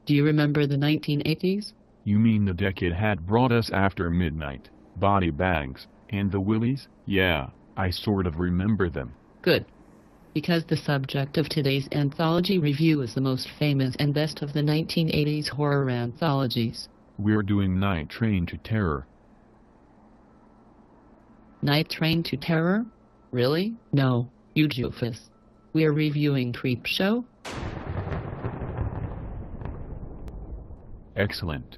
Do you remember the 1980s? You mean the decade had brought us After Midnight, Body Bags, and the Willies? Yeah, I sort of remember them. Good. Because the subject of today's anthology review is the most famous and best of the 1980s horror anthologies. We're doing Night Train to Terror. Night Train to Terror? Really? No, you doofus. We're reviewing Creepshow. Excellent.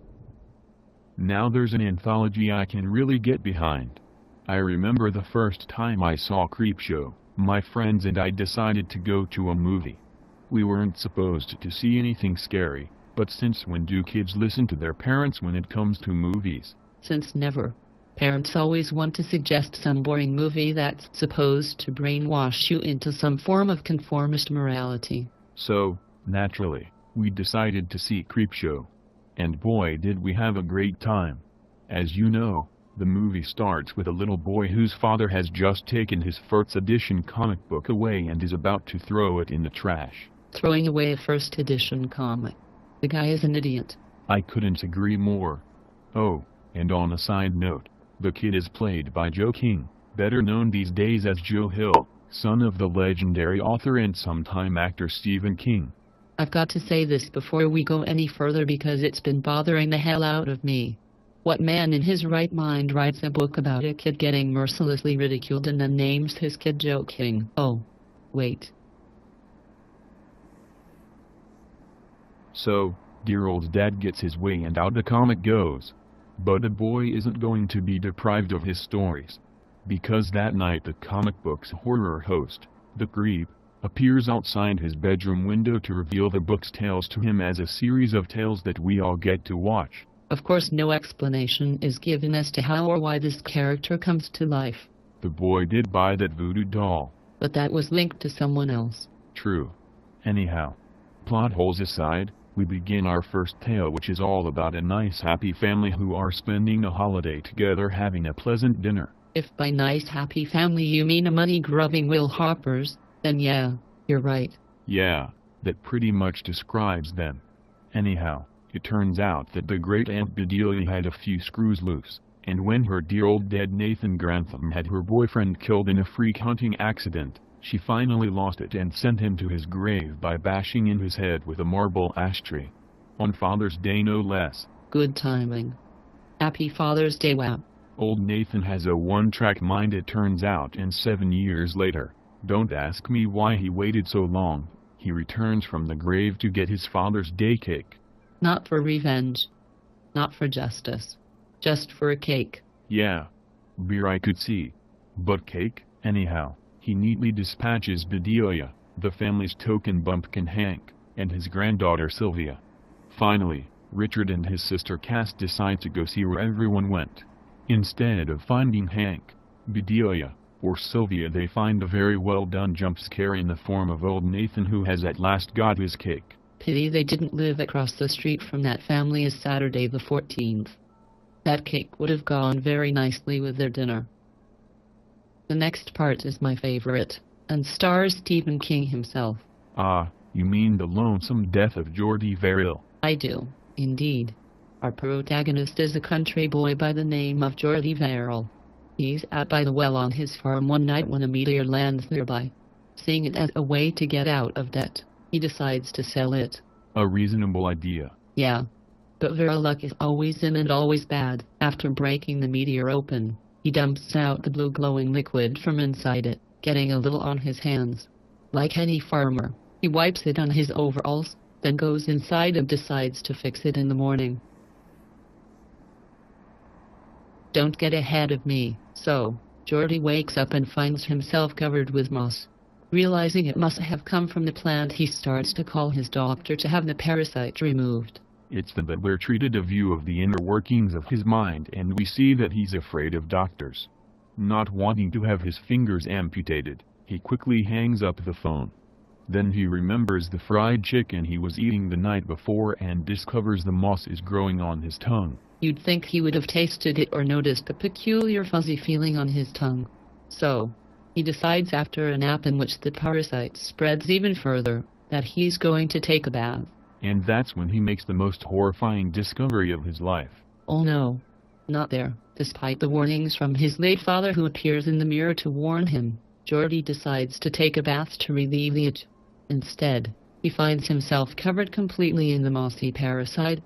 Now there's an anthology I can really get behind. I remember the first time I saw Creepshow, my friends and I decided to go to a movie. We weren't supposed to see anything scary, but since when do kids listen to their parents when it comes to movies? Since never. Parents always want to suggest some boring movie that's supposed to brainwash you into some form of conformist morality. So, naturally, we decided to see Creepshow. And boy did we have a great time. As you know, the movie starts with a little boy whose father has just taken his first edition comic book away and is about to throw it in the trash. Throwing away a first edition comic. The guy is an idiot. I couldn't agree more. Oh, and on a side note, the kid is played by Joe King, better known these days as Joe Hill, son of the legendary author and sometime actor Stephen King. I've got to say this before we go any further because it's been bothering the hell out of me. What man in his right mind writes a book about a kid getting mercilessly ridiculed and then names his kid Joe King? Oh, wait. So, dear old dad gets his way and out the comic goes. But the boy isn't going to be deprived of his stories. Because that night the comic book's horror host, the Creep, appears outside his bedroom window to reveal the book's tales to him as a series of tales that we all get to watch. Of course no explanation is given as to how or why this character comes to life. The boy did buy that voodoo doll. But that was linked to someone else. True. Anyhow, plot holes aside, we begin our first tale, which is all about a nice happy family who are spending a holiday together having a pleasant dinner. If by nice happy family you mean a money-grubbing Will Hoppers, then yeah, you're right. Yeah, that pretty much describes them. Anyhow, it turns out that the great Aunt Bedelia had a few screws loose, and when her dear old dead Nathan Grantham had her boyfriend killed in a freak hunting accident, she finally lost it and sent him to his grave by bashing in his head with a marble ashtray. On Father's Day no less. Good timing. Happy Father's Day, wow. Old Nathan has a one-track mind it turns out, and 7 years later, don't ask me why he waited so long, he returns from the grave to get his Father's Day cake. Not for revenge. Not for justice. Just for a cake. Yeah. Beer I could see. But cake, anyhow. He neatly dispatches Bedelia, the family's token bumpkin Hank, and his granddaughter Sylvia. Finally, Richard and his sister Cass decide to go see where everyone went. Instead of finding Hank, Bedelia, or Sylvia, they find a very well done jump scare in the form of old Nathan, who has at last got his cake. Pity they didn't live across the street from that family as Saturday the 14th. That cake would have gone very nicely with their dinner. The next part is my favorite, and stars Stephen King himself. Ah, you mean the lonesome death of Geordie Verrill? I do, indeed. Our protagonist is a country boy by the name of Geordie Verrill. He's out by the well on his farm one night when a meteor lands nearby. Seeing it as a way to get out of debt, he decides to sell it. A reasonable idea. Yeah. But Verrill luck is always in and always bad. After breaking the meteor open, he dumps out the blue glowing liquid from inside it, getting a little on his hands. Like any farmer, he wipes it on his overalls, then goes inside and decides to fix it in the morning. Don't get ahead of me. So, Geordie wakes up and finds himself covered with moss. Realizing it must have come from the plant, he starts to call his doctor to have the parasite removed. It's then that we're treated a view of the inner workings of his mind, and we see that he's afraid of doctors. Not wanting to have his fingers amputated, he quickly hangs up the phone. Then he remembers the fried chicken he was eating the night before and discovers the moss is growing on his tongue. You'd think he would have tasted it or noticed a peculiar fuzzy feeling on his tongue. So, he decides after a nap in which the parasite spreads even further, that he's going to take a bath. And that's when he makes the most horrifying discovery of his life. Oh no. Not there. Despite the warnings from his late father who appears in the mirror to warn him, Geordie decides to take a bath to relieve the itch. Instead, he finds himself covered completely in the mossy parasite.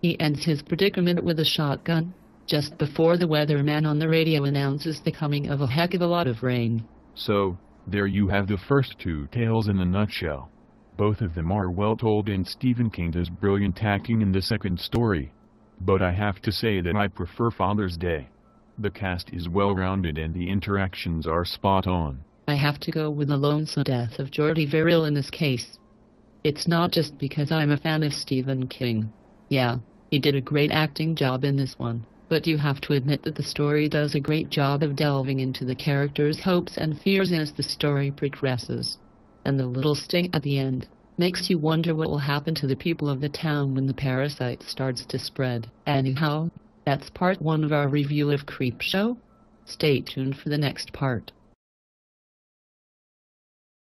He ends his predicament with a shotgun, just before the weatherman on the radio announces the coming of a heck of a lot of rain. So, there you have the first two tales in a nutshell. Both of them are well told, and Stephen King does brilliant acting in the second story. But I have to say that I prefer Father's Day. The cast is well-rounded and the interactions are spot on. I have to go with the lonesome death of Geordie Verrill in this case. It's not just because I'm a fan of Stephen King. Yeah, he did a great acting job in this one, but you have to admit that the story does a great job of delving into the characters' hopes and fears as the story progresses. And the little sting at the end makes you wonder what will happen to the people of the town when the parasite starts to spread. Anyhow, that's part 1 of our review of Creepshow. Stay tuned for the next part.